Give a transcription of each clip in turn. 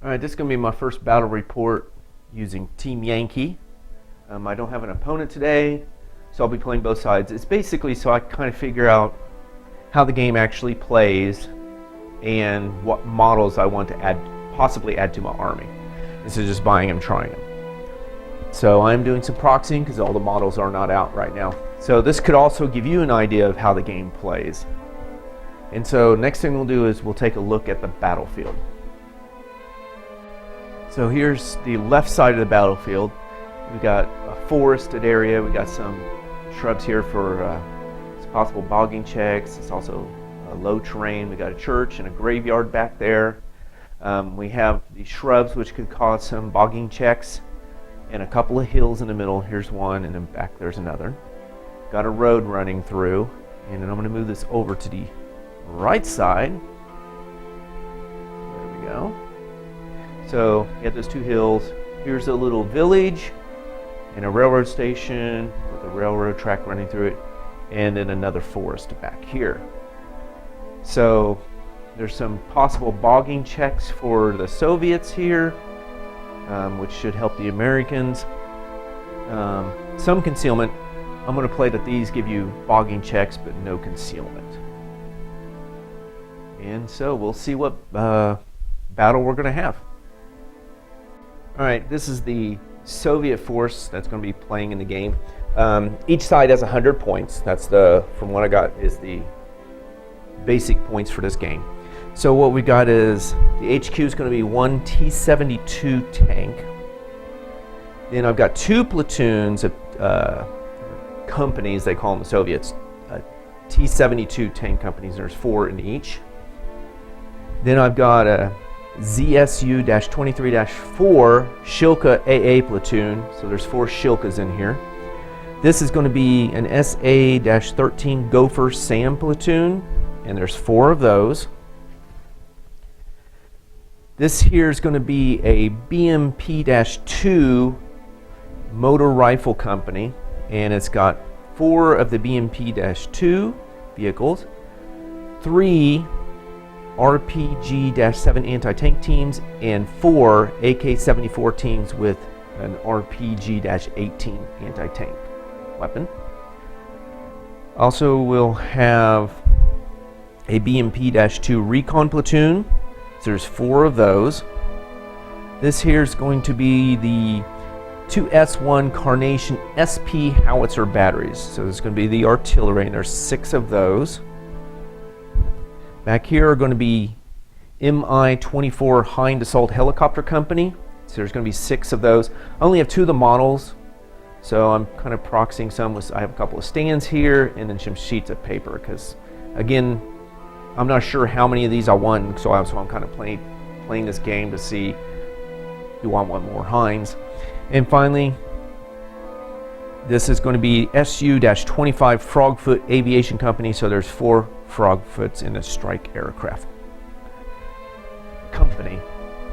Alright, this is going to be my first battle report using Team Yankee. I don't have an opponent today, so I'll be playing both sides. It's basically so I kind of figure out how the game actually plays and what models I want to possibly add to my army, instead of just buying them, trying them. So I'm doing some proxying because all the models are not out right now. So this could also give you an idea of how the game plays. And so next thing we'll do is we'll take a look at the battlefield. So here's the left side of the battlefield. We got a forested area. We got some shrubs here for some possible bogging checks. It's also low terrain. We got a church and a graveyard back there. We have the shrubs, which could cause some bogging checks, and a couple of hills in the middle. Here's one, and then back there's another. Got a road running through, and then I'm going to move this over to the right side. There we go. So you have those two hills. Here's a little village and a railroad station with a railroad track running through it, and then another forest back here. So there's some possible bogging checks for the Soviets here, which should help the Americans. Some concealment. I'm going to play that these give you bogging checks but no concealment. And so we'll see what battle we're going to have. Alright, this is the Soviet force that's going to be playing in the game. Each side has 100 points. That's from what I got, is the basic points for this game. So what we got is the HQ is going to be one T-72 tank. Then I've got two platoons of companies, they call them the Soviets, T-72 tank companies. There's 4 in each. Then I've got a ZSU-23-4 Shilka AA platoon, so there's 4 Shilkas in here. This is going to be an SA-13 Gopher SAM platoon, and there's 4 of those. This here is going to be a BMP-2 motor rifle company, and it's got 4 of the BMP-2 vehicles, 3 RPG-7 anti-tank teams, and 4 AK-74 teams with an RPG-18 anti-tank weapon. Also, we'll have a BMP-2 recon platoon. So there's 4 of those. This here is going to be the 2S1 Carnation SP howitzer batteries. So there's going to be the artillery, and there's 6 of those. Back here are going to be Mi-24 Hind Assault Helicopter Company. So there's going to be 6 of those. I only have 2 of the models, so I'm kind of proxying some. I have a couple of stands here and then some sheets of paper, because again, I'm not sure how many of these I want, so I'm kind of playing this game to see, do I want more Hinds? And finally, this is going to be SU-25 Frogfoot Aviation Company, so there's 4 Frogfoots in a strike aircraft company,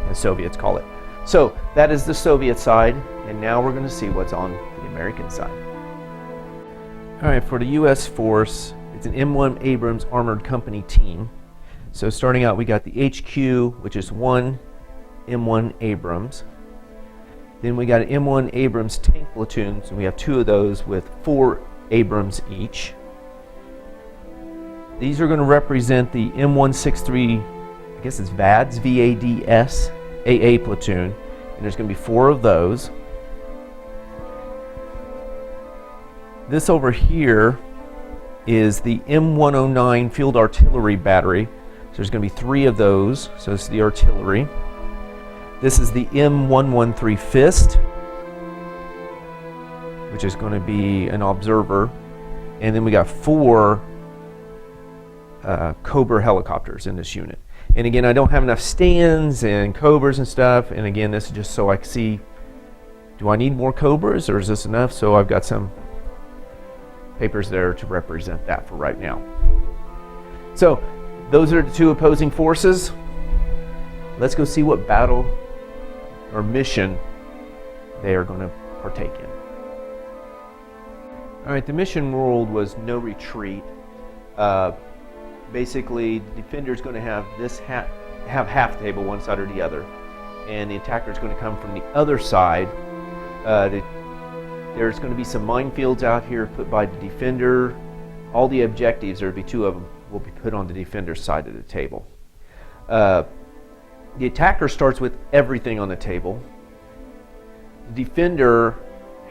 the Soviets call it. So that is the Soviet side, and now we're going to see what's on the American side. Alright, for the US force, it's an M1 Abrams Armored Company team. So starting out, we got the HQ, which is 1 M1 Abrams. Then we got an M1 Abrams tank platoon, so we have 2 of those with 4 Abrams each. These are going to represent the M163, I guess it's VADS, V-A-D-S, AA platoon, and there's going to be 4 of those. This over here is the M109 Field Artillery Battery, so there's going to be 3 of those, so this is the artillery. This is the M113 Fist, which is going to be an observer, and then we got 4 Cobra helicopters in this unit. And again, I don't have enough stands and Cobras and stuff, and again, this is just so I can see, do I need more Cobras or is this enough? So I've got some papers there to represent that for right now. So those are the 2 opposing forces. Let's go see what battle or mission they are going to partake in. Alright, the mission ruled was no retreat. Basically, the defender is going to have this have half table one side or the other, and the attacker is going to come from the other side. There's going to be some minefields out here put by the defender. All the objectives, there'll be 2 of them, will be put on the defender's side of the table. The attacker starts with everything on the table. The defender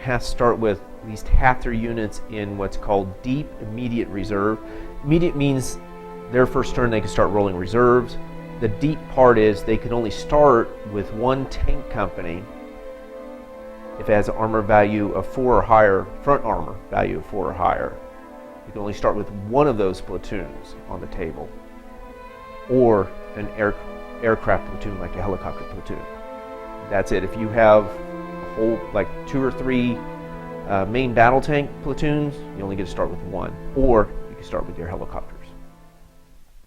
has to start with at least half their units in what's called deep immediate reserve. Immediate means their first turn they can start rolling reserves. The deep part is they can only start with 1 tank company if it has an armor value of 4 or higher, front armor value of 4 or higher. You can only start with 1 of those platoons on the table, or an aircraft platoon like a helicopter platoon. That's it. If you have a whole, like 2 or 3 main battle tank platoons, you only get to start with 1, or you can start with your helicopters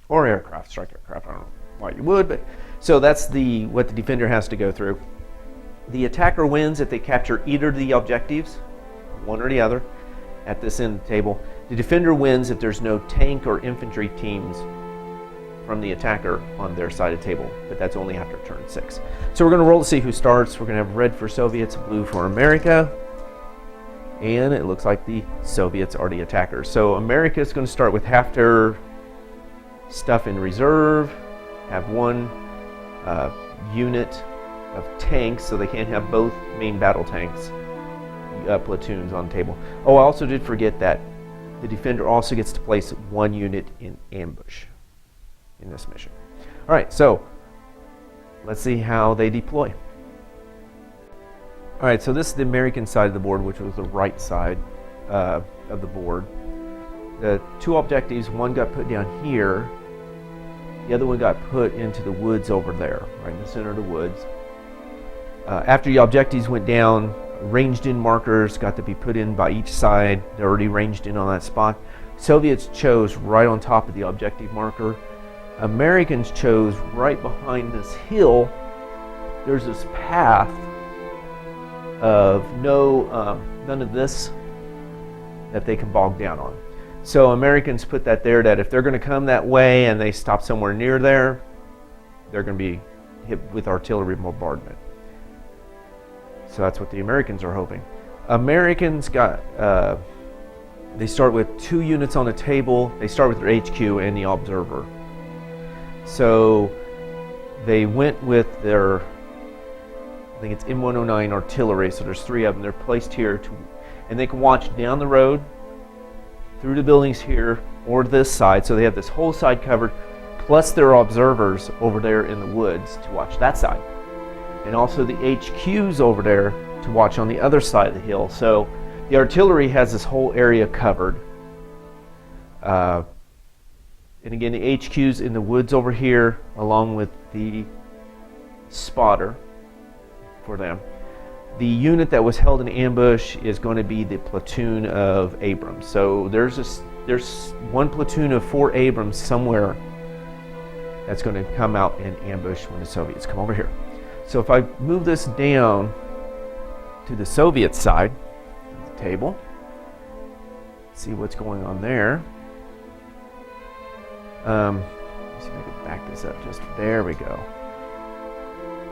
or aircraft, strike aircraft. I don't know why you would, but so that's what the defender has to go through. The attacker wins if they capture either of the objectives, one or the other, at this end of the table. The defender wins if there's no tank or infantry teams from the attacker on their side of the table, but that's only after turn 6. So we're going to roll to see who starts. We're going to have red for Soviets, blue for America, and it looks like the Soviets are the attackers. So America is going to start with half their stuff in reserve, have 1 unit of tanks, so they can't have both main battle tanks platoons on the table. Oh, I also did forget that the defender also gets to place 1 unit in ambush in this mission. All right, so let's see how they deploy. All right, so this is the American side of the board, which was the right side of the board. The 2 objectives, one got put down here, the other one got put into the woods over there, right in the center of the woods. After the objectives went down, ranged in markers got to be put in by each side. They're already ranged in on that spot. Soviets chose right on top of the objective marker. Americans chose right behind this hill. There's this path of none of this that they can bog down on. So Americans put that there, that if they're going to come that way and they stop somewhere near there, they're going to be hit with artillery bombardment. So that's what the Americans are hoping. Americans got, they start with 2 units on the table. They start with their HQ and the observer. So they went with their, I think it's M109 artillery, so there's 3 of them. They're placed here, and they can watch down the road, through the buildings here, or this side. So they have this whole side covered, plus their observers over there in the woods to watch that side. And also the HQs over there to watch on the other side of the hill. So the artillery has this whole area covered. And again, the HQs in the woods over here, along with the spotter for them. The unit that was held in ambush is going to be the platoon of Abrams. So there's 1 platoon of 4 Abrams somewhere that's going to come out and ambush when the Soviets come over here. So if I move this down to the Soviet side of the table, see what's going on there. Let's see if I can back this up. Just there we go.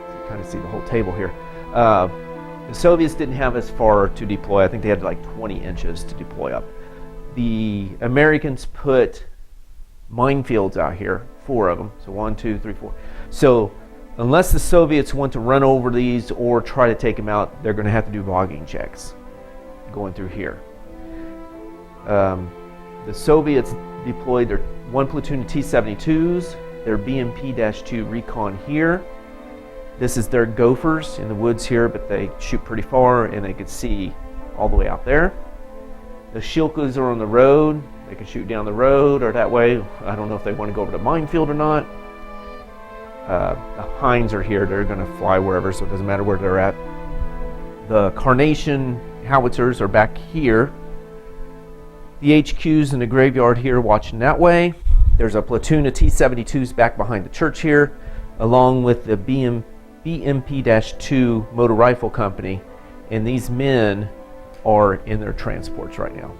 So you kind of see the whole table here. The Soviets didn't have as far to deploy. I think they had like 20 inches to deploy up. The Americans put minefields out here, 4 of them. So 1, 2, 3, 4. So unless the Soviets want to run over these or try to take them out, they're going to have to do bogging checks going through here. The Soviets deployed their 1 platoon of T-72s, their BMP-2 recon here. This is their Gophers in the woods here, but they shoot pretty far and they can see all the way out there. The Shilkas are on the road. They can shoot down the road or that way. I don't know if they want to go over the minefield or not. The Hinds are here. They're going to fly wherever, so it doesn't matter where they're at. The Carnation howitzers are back here. The HQs in the graveyard here watching that way. There's a platoon of T-72s back behind the church here, along with the BMP-2 motor rifle company, and these men are in their transports right now.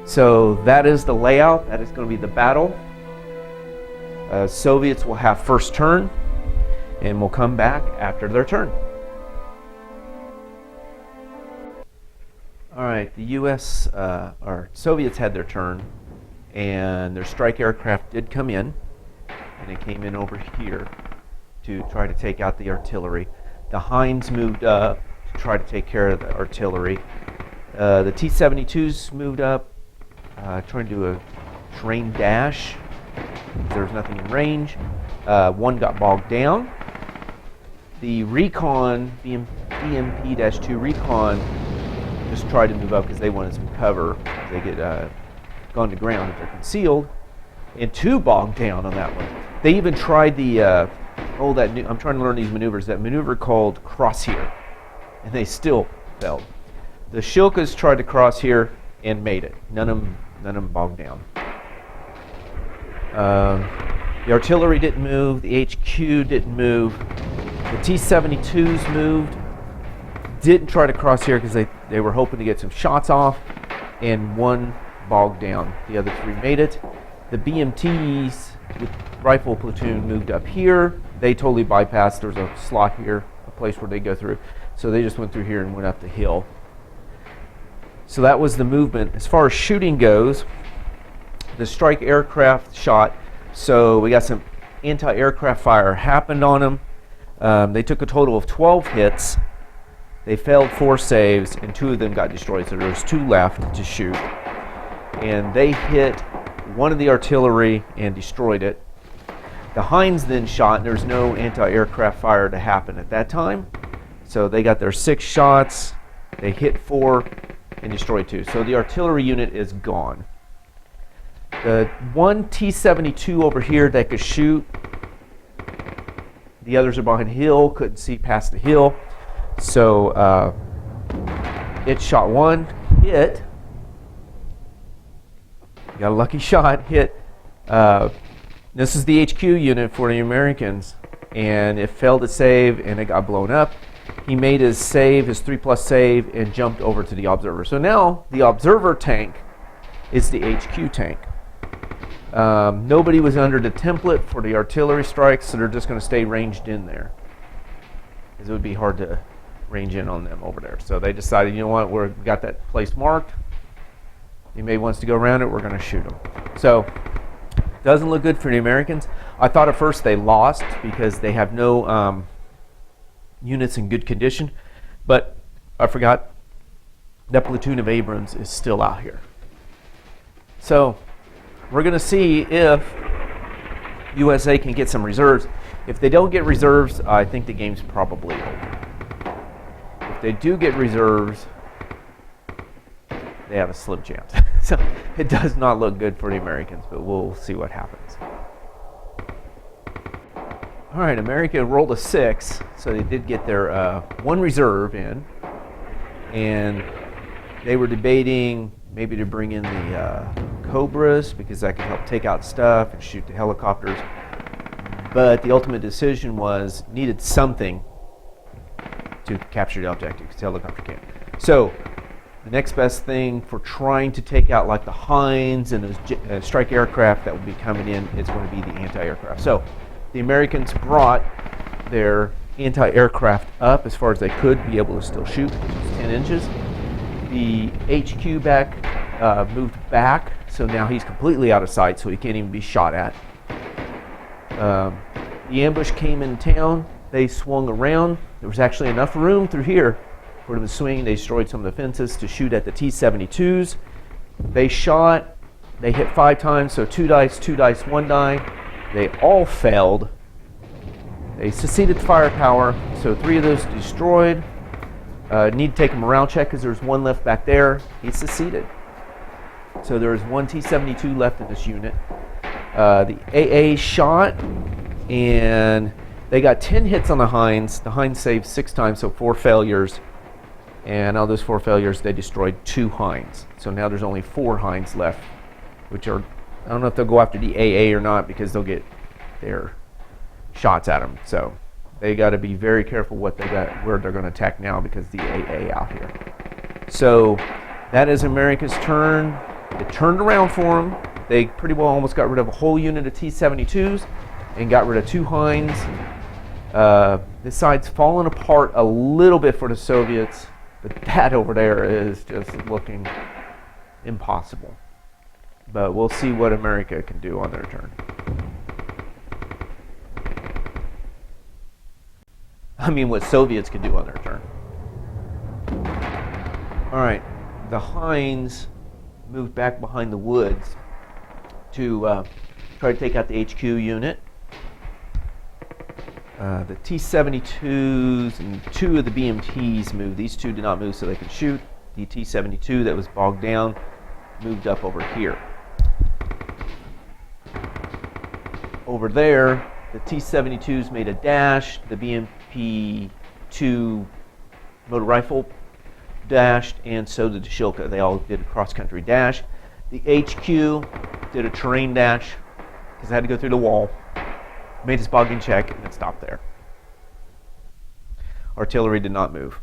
So that is the layout. That is going to be the battle. Soviets will have first turn. and we'll come back after their turn. All right, the U.S. or Soviets had their turn, and their strike aircraft did come in, and they came in over here to try to take out the artillery. The Hinds moved up to try to take care of the artillery. The T-72s moved up, trying to do a terrain dash. There was nothing in range. One got bogged down. The recon, BMP-2 recon, just tried to move up because they wanted some cover. They get gone to ground if they're concealed, and 2 bogged down on that one. They even tried the I'm trying to learn these maneuvers. That maneuver called cross here, and they still failed. The Shilkas tried to cross here and made it. None of them bogged down. The artillery didn't move. The HQ didn't move. The T-72s moved. Didn't try to cross here because they were hoping to get some shots off, and 1 bogged down. The other 3 made it. The BMTs with rifle platoon moved up here. They totally bypassed. There's a slot here, a place where they go through. So they just went through here and went up the hill. So that was the movement. As far as shooting goes, the strike aircraft shot. So we got some anti-aircraft fire happened on them. They took a total of 12 hits. They failed 4 saves, and 2 of them got destroyed. So there was 2 left to shoot. And they hit one of the artillery and destroyed it. The Hinds then shot, and there's no anti-aircraft fire to happen at that time. So they got their 6 shots. They hit 4 and destroyed 2. So the artillery unit is gone. The one T-72 over here that could shoot, the others are behind a hill, couldn't see past the hill. So it shot 1, hit, got a lucky shot, hit. This is the HQ unit for the Americans, and it failed to save, and it got blown up. He made his save, his 3+ save, and jumped over to the observer. So now the observer tank is the HQ tank. Nobody was under the template for the artillery strikes, so they're just going to stay ranged in there, because it would be hard to range in on them over there. So they decided, you know what, we've got that place marked. Anybody wants to go around it, we're going to shoot them. So doesn't look good for the Americans. I thought at first they lost because they have no units in good condition, but I forgot that platoon of Abrams is still out here. So we're going to see if USA can get some reserves. If they don't get reserves, I think the game's probably over. If they do get reserves, they have a slim chance. So it does not look good for the Americans, but we'll see what happens. All right, America rolled a 6, so they did get their 1 reserve in, and they were debating maybe to bring in the Cobras because that could help take out stuff and shoot the helicopters. But the ultimate decision was needed something to capture the objective because the helicopter can't. So the next best thing for trying to take out like the Hinds and those strike aircraft that will be coming in is going to be the anti-aircraft. So the Americans brought their anti-aircraft up as far as they could be able to still shoot, which is 10 inches. The HQ moved back, so now he's completely out of sight, so he can't even be shot at. The ambush came in town. They swung around. There was actually enough room through here for them to swing. They destroyed some of the fences to shoot at the T-72s. They shot. They hit 5 times, so 2 dice, 2 dice, 1 die. They all failed. They succeeded firepower, so 3 of those destroyed. Need to take a morale check because there's 1 left back there. He succeeded. So there's 1 T-72 left in this unit. The AA shot, and they got 10 hits on the Hinds. The Hinds saved 6 times, so 4 failures. And out of those 4 failures, they destroyed 2 Hinds. So now there's only 4 Hinds left, which are, I don't know if they'll go after the AA or not because they'll get their shots at them. So they got to be very careful what they got, where they're going to attack now because the AA out here. So that is America's turn. It turned around for them. They pretty well almost got rid of a whole unit of T-72s and got rid of 2 Hinds. This side's fallen apart a little bit for the Soviets, but that over there is just looking impossible. But we'll see what America can do on their turn. I mean, what Soviets could do on their turn. All right, the Heinz moved back behind the woods to try to take out the HQ unit. The T-72s and 2 of the BMTs moved. These 2 did not move so they could shoot. The T-72 that was bogged down moved up over here. Over there, the T-72s made a dash. The BMP-2 motor rifle dashed, and so did the Shilka. They all did a cross-country dash. The HQ did a terrain dash because it had to go through the wall. Made its bogging check, and it stopped there. Artillery did not move.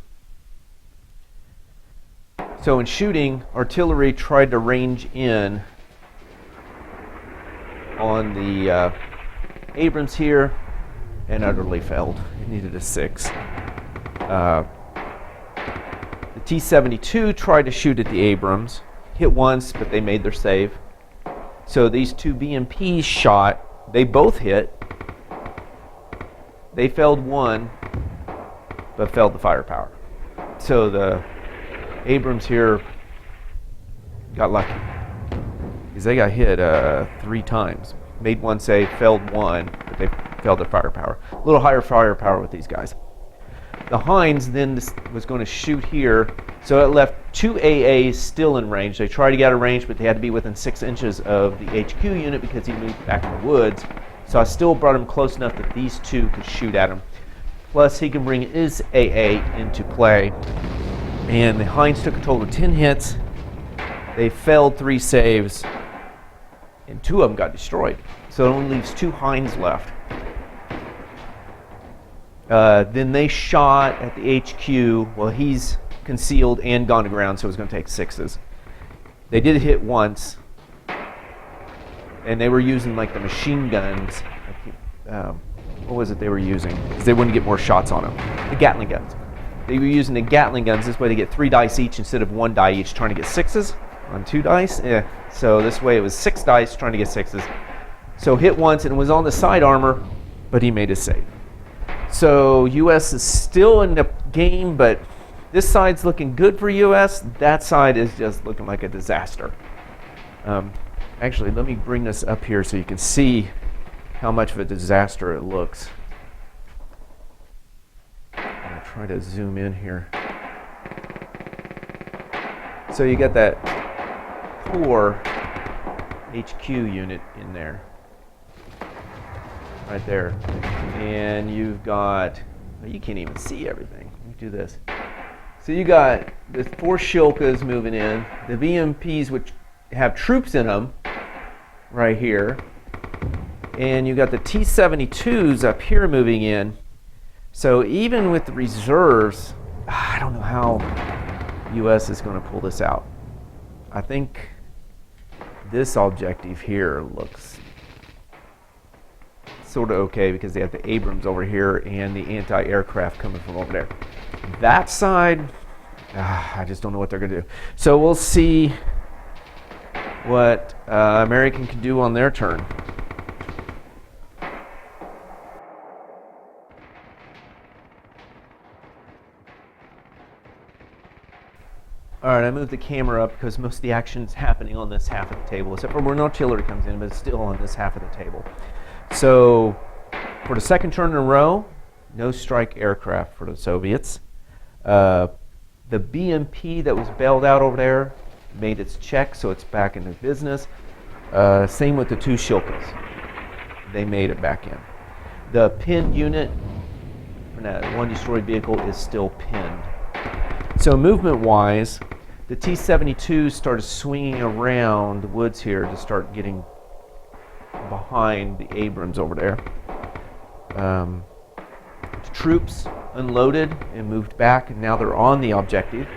So in shooting, artillery tried to range in on the Abrams here and utterly failed. It needed a 6. The T-72 tried to shoot at the Abrams, hit once, but they made their save. So these 2 BMPs shot. They both hit. They failed one, but failed the firepower. So the Abrams here got lucky because they got hit 3 times. Made one save, failed one, but they failed their firepower. A little higher firepower with these guys. The Heinz then was going to shoot here, so it left 2 AAs still in range. They tried to get out of range, but they had to be within 6 inches of the HQ unit because he moved back in the woods. So I still brought him close enough that these 2 could shoot at him. Plus, he can bring his AA into play. And the Heinz took a total of 10 hits. They failed 3 saves, and 2 of them got destroyed. So it only leaves 2 Heinz left. Then they shot at the HQ. Well, he's concealed and gone to ground, so it's going to take 6s. They did hit once, and they were using like the machine guns. What was it they were using? Because they wouldn't get more shots on them. The Gatling guns. They were using the Gatling guns. This way they get 3 dice each instead of 1 die each, trying to get 6s on 2 dice. So this way it was 6 dice trying to get 6s. So hit once and was on the side armor, but he made a save. So U.S. is still in the game, but this side's looking good for U.S. That side is just looking like a disaster. Actually, let me bring this up here so you can see how much of a disaster it looks. I'm going to try to zoom in here. So you got that poor HQ unit in there. Right there. And you've got, you can't even see everything. Let me do this. So you got the 4 Shilkas moving in, the BMPs which have troops in them right here, and you got the T-72s up here moving in. So even with the reserves, I don't know how U.S. is going to pull this out. I think this objective here looks sort of okay because they have the Abrams over here and the anti-aircraft coming from over there. That side, I just don't know what they're going to do. So we'll see what American can do on their turn. All right, I moved the camera up because most of the action is happening on this half of the table, except for when artillery comes in, but it's still on this half of the table. So for the second turn in a row, no strike aircraft for the Soviets. The BMP that was bailed out over there made its check, so it's back into business. Same with the 2 Shilkas. They made it back in. The pinned unit from that 1 destroyed vehicle is still pinned. So movement-wise, the T-72 started swinging around the woods here to start getting behind the Abrams over there. The troops unloaded and moved back, and now they're on the objective.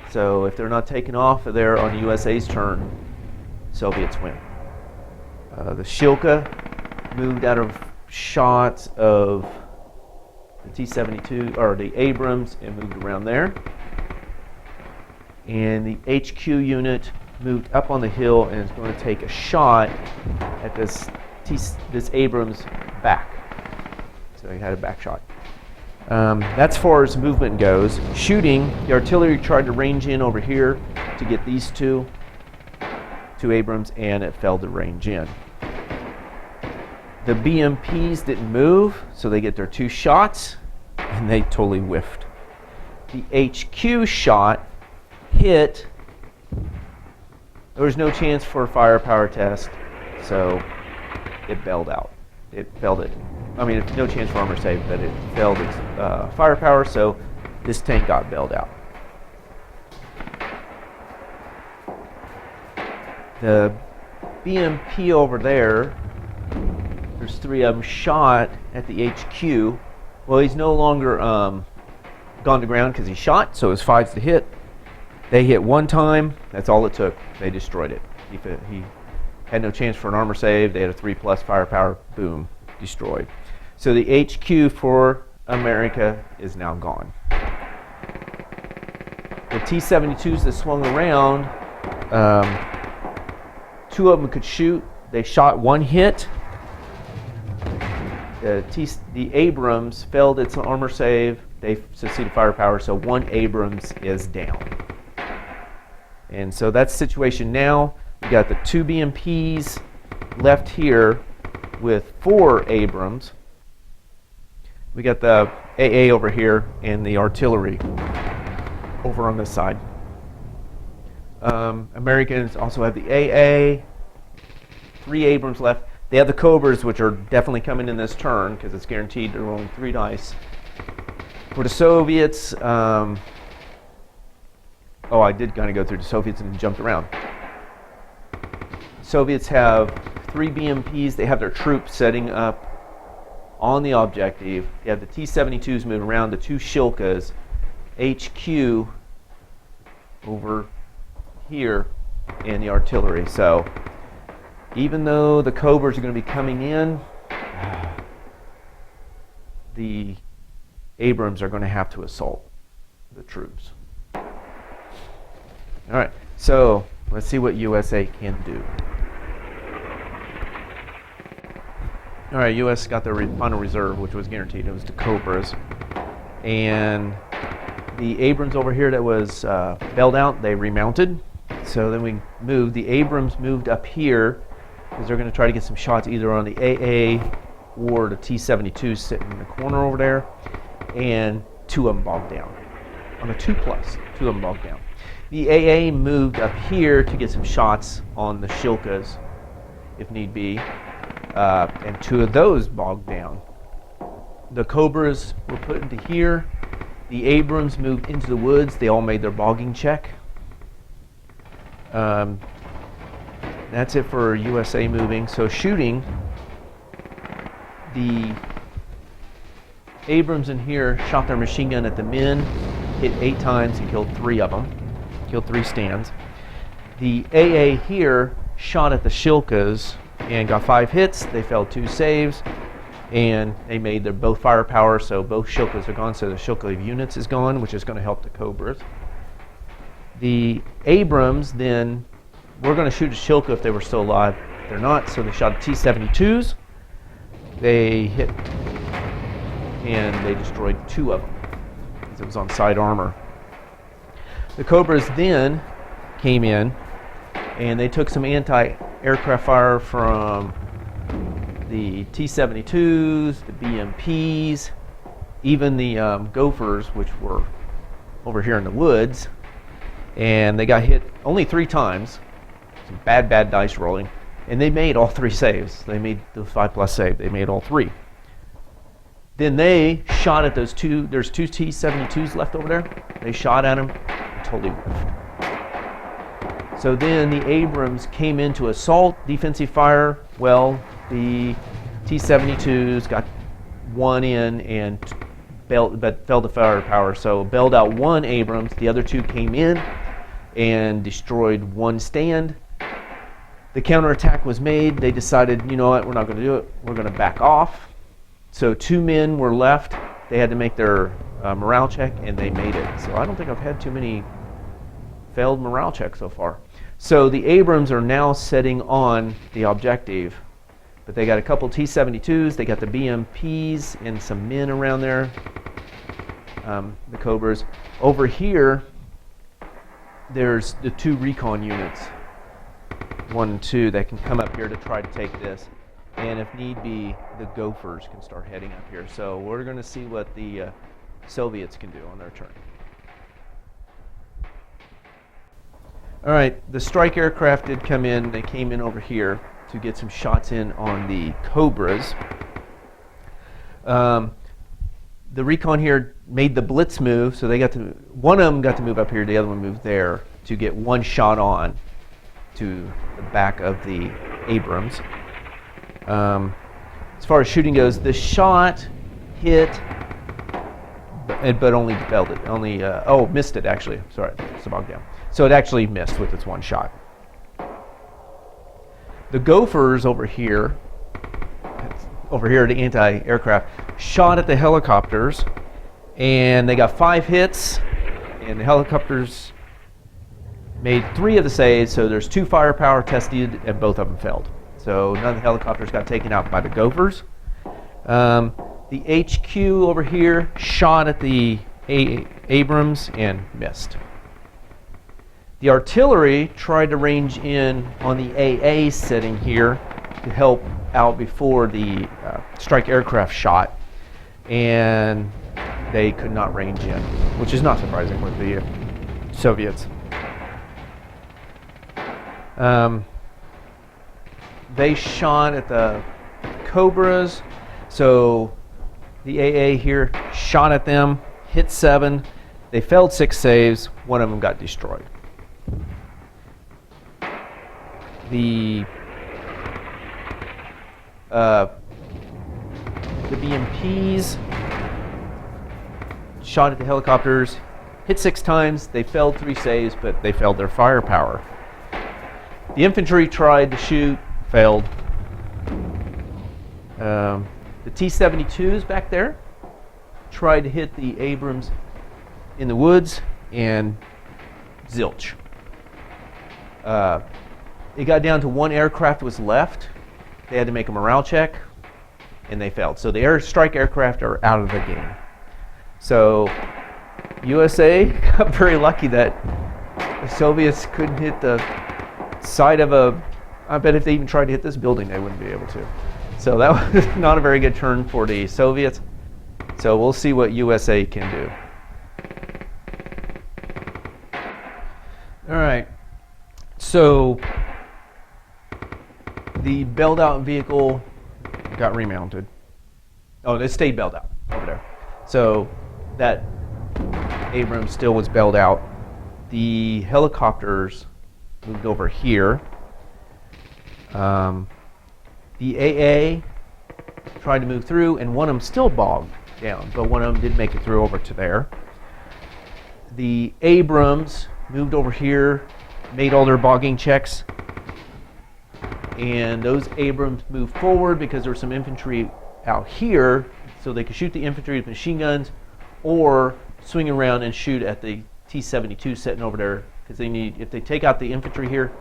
So if they're not taken off of there on the USA's turn, Soviets win. The Shilka moved out of shots of the T-72 or the Abrams and moved around there. And the HQ unit moved up on the hill and is going to take a shot at this Abrams back. So he had a back shot. That's as far as movement goes. Shooting, the artillery tried to range in over here to get these two Abrams, and it failed to range in. The BMPs didn't move, so they get their 2 shots, and they totally whiffed. The HQ shot hit. There was no chance for a firepower test, so it bailed out. It failed it. I mean, no chance for armor save, but it failed its firepower, so this tank got bailed out. The BMP over there, there's 3 of them shot at the HQ. Well, he's no longer gone to ground because he shot, so his 5's to hit. They hit 1 time, that's all it took. They destroyed it. He had no chance for an armor save. They had a 3+ firepower, boom, destroyed. So the HQ for America is now gone. The T-72s that swung around, 2 of them could shoot. They shot 1 hit. The Abrams failed its armor save. They succeeded firepower, so 1 Abrams is down. And so that's the situation now. We got the 2 BMPs left here with 4 Abrams. We got the AA over here and the artillery over on this side. Americans also have the AA, 3 Abrams left. They have the Cobras, which are definitely coming in this turn because it's guaranteed they're rolling 3 dice. For the Soviets, I did kind of go through the Soviets and jumped around. Soviets have 3 BMPs. They have their troops setting up on the objective. You have the T-72s moving around, the 2 Shilkas, HQ over here, and the artillery. So even though the Cobras are going to be coming in, the Abrams are going to have to assault the troops. All right, so let's see what USA can do. All right, U.S. got their final reserve, which was guaranteed. It was the Cobras. And the Abrams over here that was bailed out, they remounted. So then we moved. The Abrams moved up here because they're going to try to get some shots either on the AA or the T-72 sitting in the corner over there. And 2 of them bogged down. On the 2+, 2 of them bogged down. The AA moved up here to get some shots on the Shilkas, if need be. And 2 of those bogged down. The Cobras were put into here. The Abrams moved into the woods. They all made their bogging check. That's it for USA moving. So shooting, the Abrams in here shot their machine gun at the men, hit 8 times and killed 3 of them. Killed 3 stands. The AA here shot at the Shilkas and got 5 hits. They failed 2 saves, and they made their both firepower, so both Shilkas are gone. So the Shilka units is gone, which is going to help the Cobras. The Abrams then were going to shoot a Shilka if they were still alive. They're not, so they shot T-72s. They hit and they destroyed 2 of them because it was on side armor. The Cobras then came in and they took some anti-aircraft fire from the T-72s, the BMPs, even the Gophers, which were over here in the woods, and they got hit only 3 times. Some bad dice rolling, and they made all 3 saves. They made the 5+ save. They made all 3. Then they shot at those 2. There's 2 T-72s left over there. They shot at them and totally whiffed. So then the Abrams came in to assault defensive fire. Well, the T-72s got 1 in and failed to firepower. So bailed out 1 Abrams. The other 2 came in and destroyed 1 stand. The counterattack was made. They decided, you know what, we're not going to do it. We're going to back off. So 2 men were left. They had to make their morale check, and they made it. So I don't think I've had too many failed morale checks so far. So the Abrams are now setting on the objective, but they got a couple T-72s, they got the BMPs and some men around there, the Cobras. Over here, there's the 2 recon units, 1 and 2, that can come up here to try to take this. And if need be, the Gophers can start heading up here. So we're going to see what the Soviets can do on their turn. All right, the strike aircraft did come in. They came in over here to get some shots in on the Cobras. The recon here made the blitz move, so they got to, one of them got to move up here, the other one moved there to get one shot on to the back of the Abrams. As far as shooting goes, the shot hit, but only failed it. Only missed it actually. Sorry, it's bogged down. So it actually missed with its one shot. The Gophers over here, the anti-aircraft, shot at the helicopters, and they got 5 hits, and the helicopters made 3 of the saves, so there's 2 firepower tested, and both of them failed. So none of the helicopters got taken out by the Gophers. The HQ over here shot at the Abrams and missed. The artillery tried to range in on the AA sitting here to help out before the strike aircraft shot, and they could not range in, which is not surprising with the Soviets. They shot at the Cobras, so the AA here shot at them, hit 7. They failed 6 saves. 1 of them got destroyed. The BMPs shot at the helicopters, hit 6 times. They failed 3 saves, but they failed their firepower. The infantry tried to shoot, failed. The T-72s back there tried to hit the Abrams in the woods, and zilch. It got down to 1 aircraft was left. They had to make a morale check, and they failed. So the strike aircraft are out of the game. So USA got very lucky that the Soviets couldn't hit the side of a, I bet if they even tried to hit this building, they wouldn't be able to. So that was not a very good turn for the Soviets. So we'll see what USA can do. All right. So the bailed out vehicle got remounted. Oh, it stayed bailed out over there. So that Abrams still was bailed out. The helicopters moved over here. The AA tried to move through, and one of them still bogged down, but one of them did make it through over to there. The Abrams moved over here, made all their bogging checks, and those Abrams moved forward because there was some infantry out here, so they could shoot the infantry with machine guns or swing around and shoot at the T-72 sitting over there, because they need, if they take out the infantry here,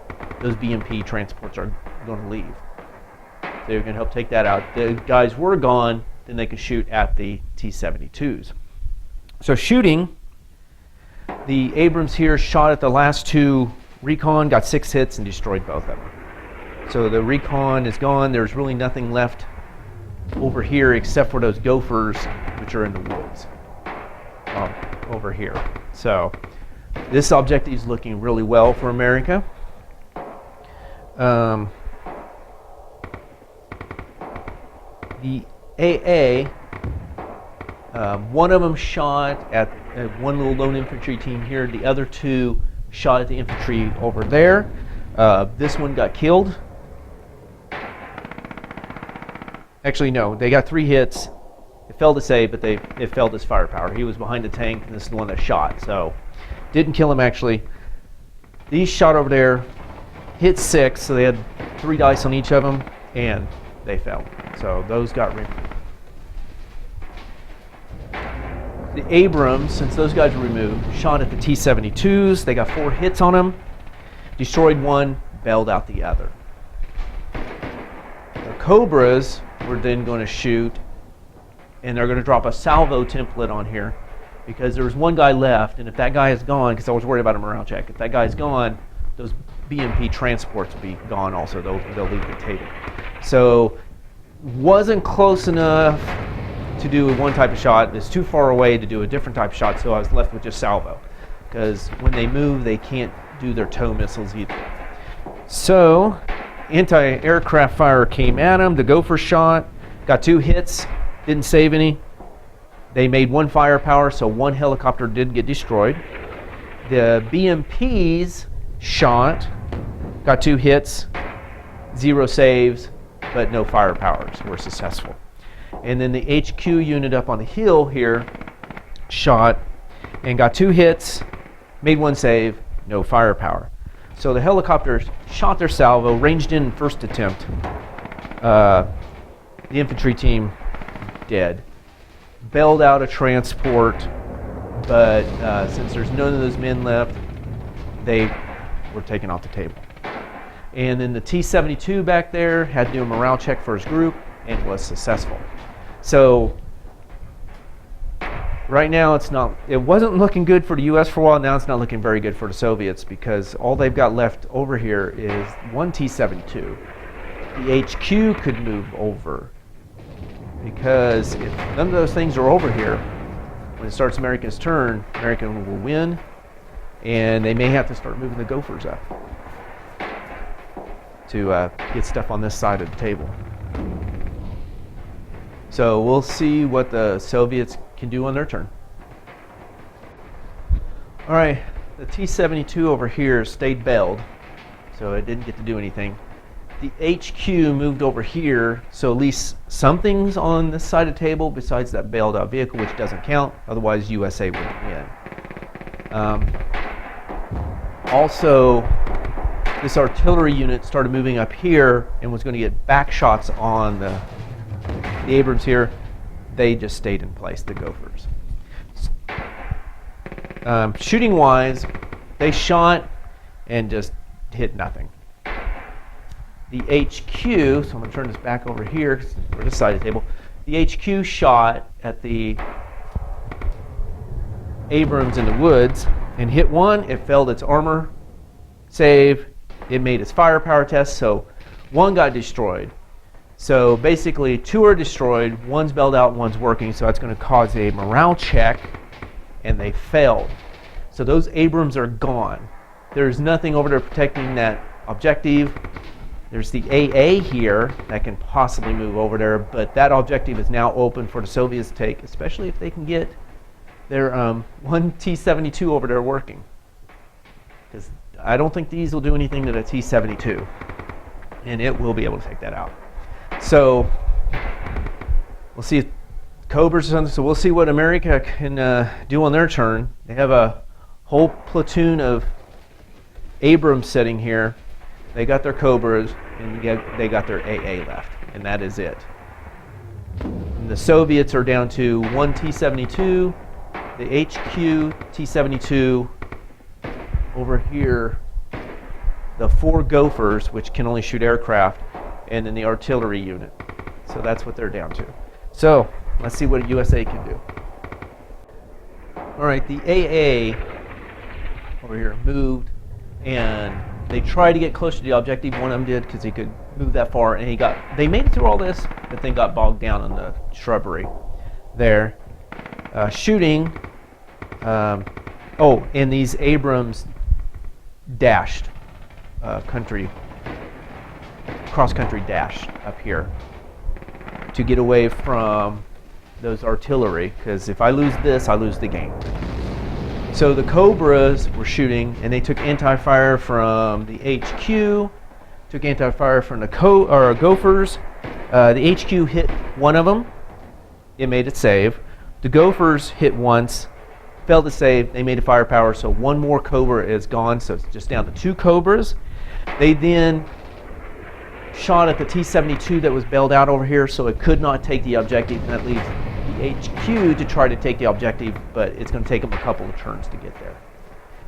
those BMP transports are going to leave. They're going to help take that out. The guys were gone, then they could shoot at the T-72s. So shooting, the Abrams here shot at the last 2 recon, got 6 hits and destroyed both of them. So the recon is gone. There's really nothing left over here except for those Gophers, which are in the woods over here. So this objective is looking really well for America. The AA, one of them shot at one little lone infantry team here. The other 2 shot at the infantry over there. This one got killed. Actually, no, they got 3 hits. It failed to save, but it failed his firepower. He was behind the tank, and this is the one that shot. So didn't kill him, actually. These shot over there, hit 6, so they had 3 dice on each of them, and they fell. So those got The Abrams, since those guys were removed, shot at the T-72s. They got 4 hits on them, destroyed one, bailed out the other. The Cobras were then going to shoot, and they're going to drop a salvo template on here because there was one guy left, and if that guy is gone, because I was worried about a morale check, if that guy is gone, those BMP transports will be gone also. They'll leave the table. So wasn't close enough to do one type of shot. It's too far away to do a different type of shot, so I was left with just salvo. Because when they move, they can't do their tow missiles either. So anti-aircraft fire came at them. The Gopher shot, got 2 hits, didn't save any. They made 1 firepower, so 1 helicopter did get destroyed. The BMPs shot, got 2 hits, 0 saves, but no firepowers were successful. And then the HQ unit up on the hill here shot and got 2 hits, made 1 save, no firepower. So the helicopters shot their salvo, ranged in first attempt. The infantry team dead. Bailed out a transport, but since there's none of those men left, they were taken off the table. And then the T-72 back there had to do a morale check for his group and was successful. So right now it wasn't looking good for the US for a while. Now it's not looking very good for the Soviets because all they've got left over here is 1 T-72. The HQ could move over because if none of those things are over here, when it starts America's turn, America will win, and they may have to start moving the Gophers up to get stuff on this side of the table. So we'll see what the Soviets can do on their turn. All right, the T-72 over here stayed bailed, so it didn't get to do anything. The HQ moved over here, so at least something's on this side of the table besides that bailed out vehicle, which doesn't count. Otherwise, USA would win. Also, this artillery unit started moving up here and was going to get back shots on the Abrams here. They just stayed in place, the Gophers. Shooting wise, they shot and just hit nothing. The HQ, so I'm going to turn this back over here for this side of the table. The HQ shot at the Abrams in the woods and hit one. It failed its armor save. It made its firepower test, so 1 got destroyed. So basically 2 are destroyed, 1's bailed out, 1's working, so that's going to cause a morale check, and they failed. So those Abrams are gone. There's nothing over there protecting that objective. There's the AA here that can possibly move over there, but that objective is now open for the Soviets to take, especially if they can get their 1 T-72 over there working. Because I don't think these will do anything to the T-72, and it will be able to take that out. So we'll see if Cobras or something. So we'll see what America can do on their turn. They have a whole platoon of Abrams sitting here. They got their Cobras, and they got their AA left, and that is it. And the Soviets are down to 1 T-72, the HQ T-72, over here, the 4 Gophers, which can only shoot aircraft, and then the artillery unit. So that's what they're down to. So let's see what USA can do. All right, the AA over here moved, and they tried to get close to the objective. One of them did because he could move that far, and they made it through all this, but then got bogged down in the shrubbery there. Shooting. And these Abrams dashed cross-country dash up here to get away from those artillery, because if I lose this, I lose the game. So the Cobras were shooting, and they took anti-fire from the HQ, took anti-fire from the Gophers. The HQ hit one of them. It made it save. The Gophers hit once, failed to save. They made a firepower, so 1 more Cobra is gone, so it's just down to 2 Cobras. They then shot at the T-72 that was bailed out over here, so it could not take the objective, and that leaves the HQ to try to take the objective, but it's going to take them a couple of turns to get there.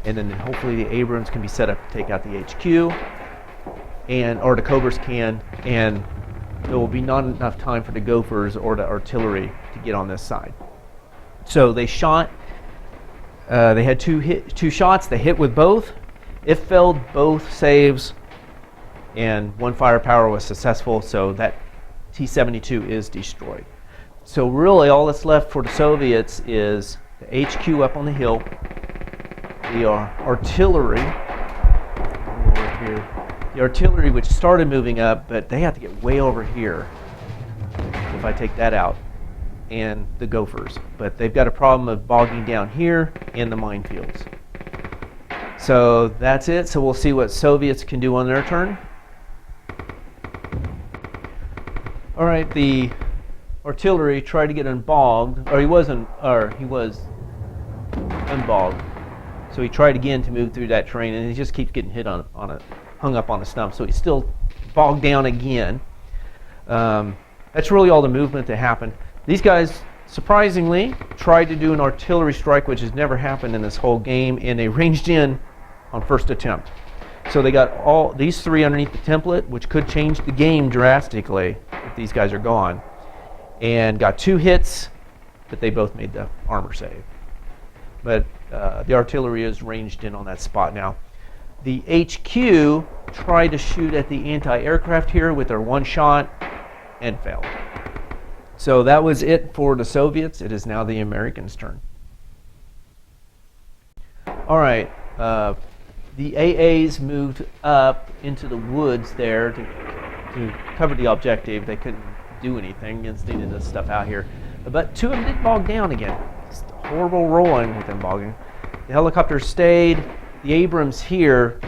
And then hopefully the Abrams can be set up to take out the HQ, or the Cobras can, and there will be not enough time for the Gophers or the artillery to get on this side. So they shot. They had two shots. They hit with both. It failed both saves, and one firepower was successful. So that T-72 is destroyed. So really, all that's left for the Soviets is the HQ up on the hill, the artillery over here. The artillery, which started moving up, but they have to get way over here if I take that out, and the Gophers. But they've got a problem of bogging down here in the minefields. So that's it. So we'll see what Soviets can do on their turn. All right, the artillery tried to get unbogged, or he was unbogged. So he tried again to move through that terrain, and he just keeps getting hit on it, hung up on a stump. So he's still bogged down again. That's really all the movement that happened. These guys, surprisingly, tried to do an artillery strike, which has never happened in this whole game, and they ranged in on first attempt. So they got all these three underneath the template, which could change the game drastically if these guys are gone, and got 2 hits, but they both made the armor save. But the artillery is ranged in on that spot now. The HQ tried to shoot at the anti-aircraft here with their one shot and failed. So that was it for the Soviets. It is now the Americans' turn. All right. The AAs moved up into the woods there to cover the objective. They couldn't do anything. They just needed this stuff out here. But 2 of them did bog down again. Just horrible rolling with them bogging. The helicopter stayed. The Abrams here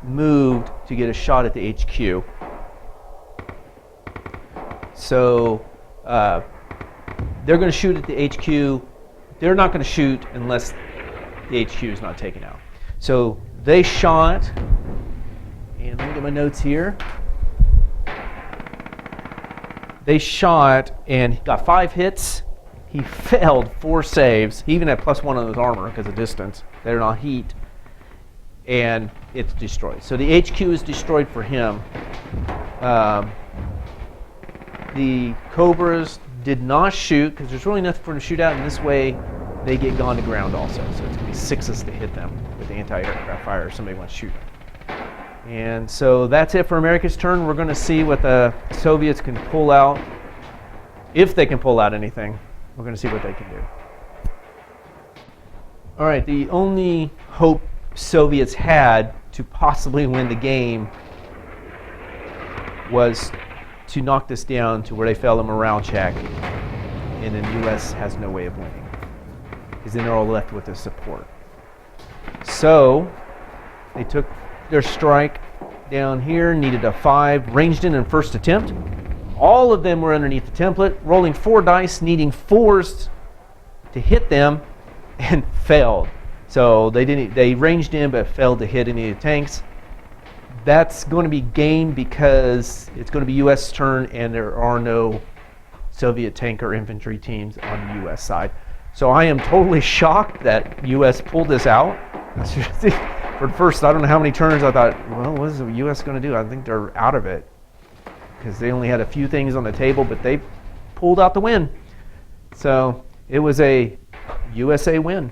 moved to get a shot at the HQ. So they're going to shoot at the HQ. They're not going to shoot unless the HQ is not taken out. So they shot, and let me get my notes here. They shot and got 5 hits. He failed 4 saves. He even had +1 on his armor because of distance. They're not heat. And it's destroyed. So the HQ is destroyed for him. The Cobras did not shoot because there's really nothing for them to shoot out. And this way, they get gone to ground also. So it's going to be 6s to hit them with the anti-aircraft fire if somebody wants to shoot them. And so that's it for America's turn. We're going to see what the Soviets can pull out. If they can pull out anything, we're going to see what they can do. All right, the only hope Soviets had to possibly win the game was to knock this down to where they fail a morale check, and then the U.S. has no way of winning, because then they're all left with the support. So they took their strike down here, needed a 5, ranged in first attempt. All of them were underneath the template, rolling 4 dice, needing 4s to hit them, and failed. So they ranged in but failed to hit any of the tanks. That's going to be game because it's going to be U.S. turn, and there are no Soviet tank or infantry teams on the U.S. side. So I am totally shocked that U.S. pulled this out. For the first, I don't know how many turns, I thought, well, what is the U.S. going to do? I think they're out of it because they only had a few things on the table, but they pulled out the win. So it was a USA win.